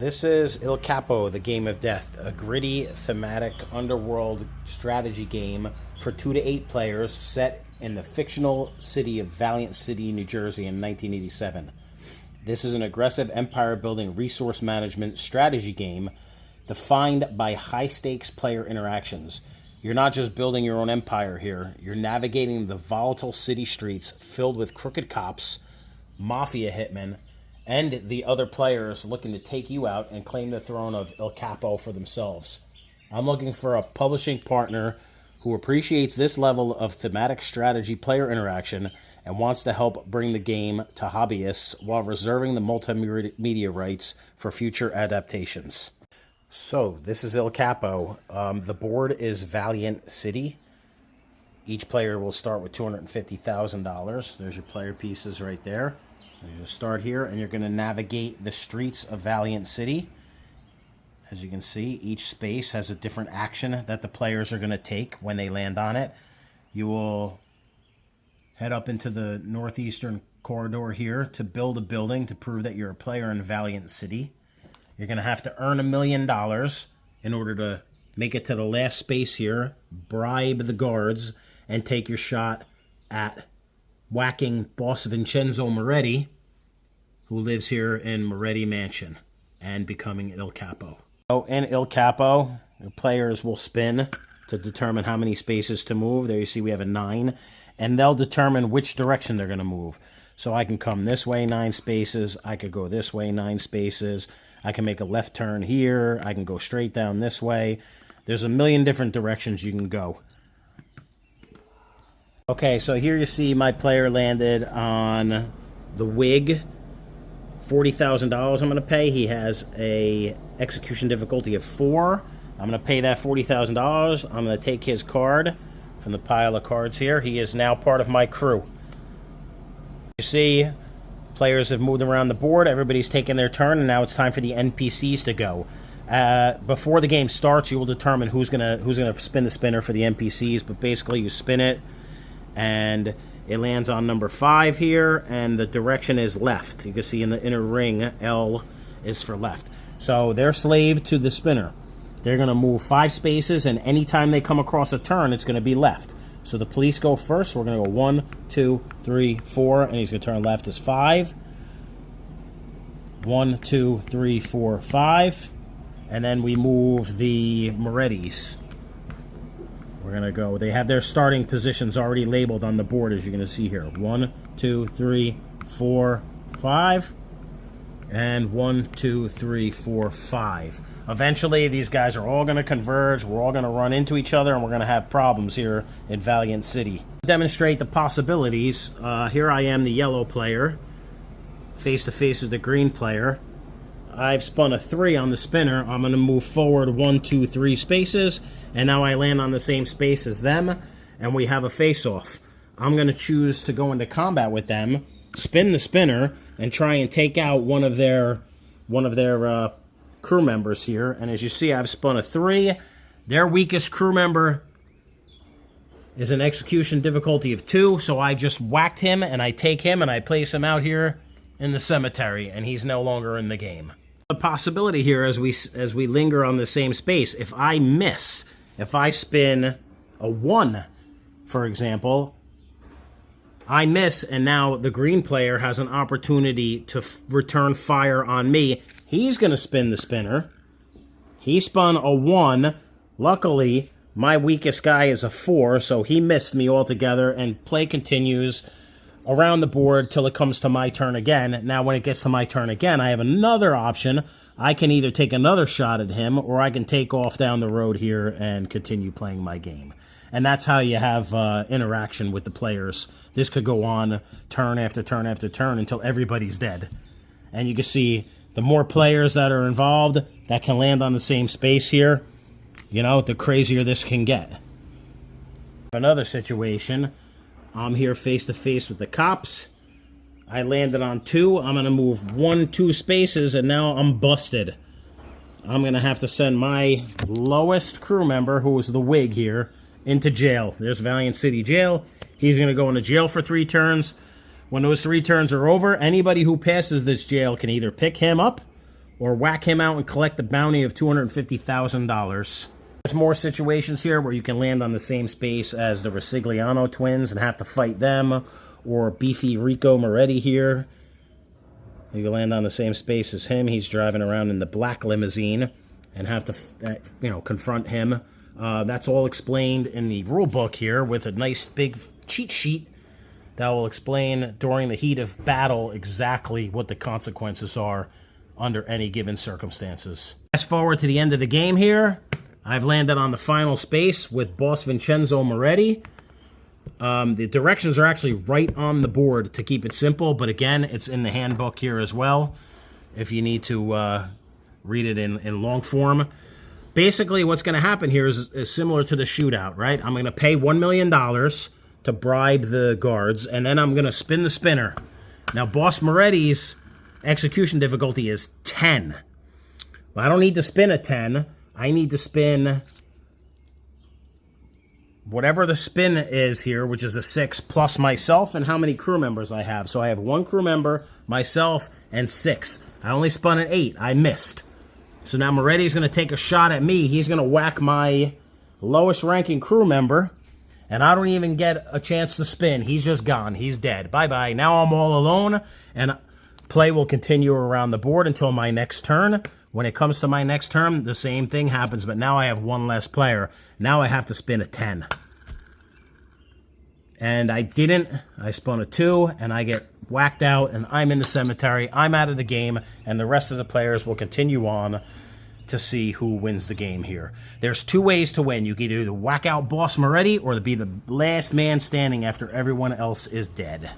This is Il Capo, the Game of Death, a gritty, thematic underworld strategy game for 2 to 8 players set in the fictional city of Valiant City, New Jersey in 1987. This is an aggressive empire-building resource management strategy game defined by high-stakes player interactions. You're not just building your own empire here, you're navigating the volatile city streets filled with crooked cops, mafia hitmen, and the other players looking to take you out and claim the throne of Il Capo for themselves. I'm looking for a publishing partner who appreciates this level of thematic strategy player interaction and wants to help bring the game to hobbyists while reserving the multimedia rights for future adaptations. So, this is Il Capo. The board is Valiant City. Each player will start with $250,000. There's your player pieces right there. You start here, and you're going to navigate the streets of Valiant City. As you can see, each space has a different action that the players are going to take when they land on it. You will head up into the northeastern corridor here to build a building to prove that you're a player in Valiant City. You're going to have to earn $1 million in order to make it to the last space here, bribe the guards, and take your shot at whacking boss Vincenzo Moretti, who lives here in Moretti Mansion, and becoming Il Capo. So in Il Capo, the players will spin to determine how many spaces to move. There you see we have a 9, and they'll determine which direction they're going to move. So I can come this way 9 spaces, I could go this way 9 spaces, I can make a left turn here, I can go straight down this way. There's a million different directions you can go. Okay, so here you see my player landed on the wig. $40,000 I'm going to pay. He has a execution difficulty of 4. I'm going to pay that $40,000. I'm going to take his card from the pile of cards here. He is now part of my crew. You see, players have moved around the board. Everybody's taken their turn, and now it's time for the NPCs to go. Before the game starts, you will determine who's gonna spin the spinner for the NPCs. But basically, you spin it, and it lands on number 5 here, and the direction is left. You can see in the inner ring, L is for left. So they're slave to the spinner. They're going to move 5 spaces, and anytime they come across a turn, it's going to be left. So the police go first. We're going to go 1, 2, 3, 4, and he's going to turn left as 5. 1, 2, 3, 4, 5. And then we move the Morettis. We're going to go, they have their starting positions already labeled on the board, as you're going to see here. 1, 2, 3, 4, 5. And 1, 2, 3, 4, 5. Eventually, these guys are all going to converge. We're all going to run into each other, and we're going to have problems here in Valiant City. To demonstrate the possibilities, here I am, the yellow player, face-to-face with the green player. I've spun a 3 on the spinner. I'm going to move forward 1, 2, 3 spaces, and now I land on the same space as them, and we have a face-off. I'm going to choose to go into combat with them, spin the spinner, and try and take out one of their crew members here. And as you see, I've spun a 3. Their weakest crew member is an execution difficulty of 2, so I just whacked him, and I take him, and I place him out here in the cemetery, and he's no longer in the game. The possibility here, as we linger on the same space, if I miss, if I spin a 1, for example, I miss, and now the green player has an opportunity to return fire on me. He's going to spin the spinner. He spun a 1. Luckily, my weakest guy is a 4, so he missed me altogether, and play continues around the board till it comes to my turn again. Now, when it gets to my turn again, I have another option. I can either take another shot at him, or I can take off down the road here and continue playing my game. And that's how you have interaction with the players. This could go on turn after turn after turn until everybody's dead. And you can see the more players that are involved that can land on the same space here, you know, the crazier this can get. Another situation, I'm here face-to-face with the cops. I landed on 2. I'm going to move 1, 2 spaces, and now I'm busted. I'm going to have to send my lowest crew member, who was the wig here, into jail. There's Valiant City Jail. He's going to go into jail for 3 turns. When those 3 turns are over, anybody who passes this jail can either pick him up or whack him out and collect the bounty of $250,000. There's more situations here where you can land on the same space as the Rosigliano twins and have to fight them, or Beefy Rico Moretti here. You can land on the same space as him. He's driving around in the black limousine and have to, confront him. That's all explained in the rule book here with a nice big cheat sheet that will explain during the heat of battle exactly what the consequences are under any given circumstances. Fast forward to the end of the game here. I've landed on the final space with Boss Vincenzo Moretti. The directions are actually right on the board to keep it simple, but again, it's in the handbook here as well if you need to read it in long form. Basically, what's going to happen here is similar to the shootout, right? I'm going to pay $1 million to bribe the guards, and then I'm going to spin the spinner. Now, Boss Moretti's execution difficulty is 10. But I don't need to spin a 10. I need to spin whatever the spin is here, which is a 6, plus myself and how many crew members I have. So I have 1 crew member, myself, and 6. I only spun an 8. I missed. So now Moretti's going to take a shot at me. He's going to whack my lowest ranking crew member, and I don't even get a chance to spin. He's just gone. He's dead. Bye-bye. Now I'm all alone, and play will continue around the board until my next turn. When it comes to my next turn, the same thing happens, but now I have 1 less player. Now I have to spin a 10. And I didn't. I spun a 2, and I get whacked out, and I'm in the cemetery. I'm out of the game, and the rest of the players will continue on to see who wins the game here. There's 2 ways to win. You can either whack out Boss Moretti or be the last man standing after everyone else is dead.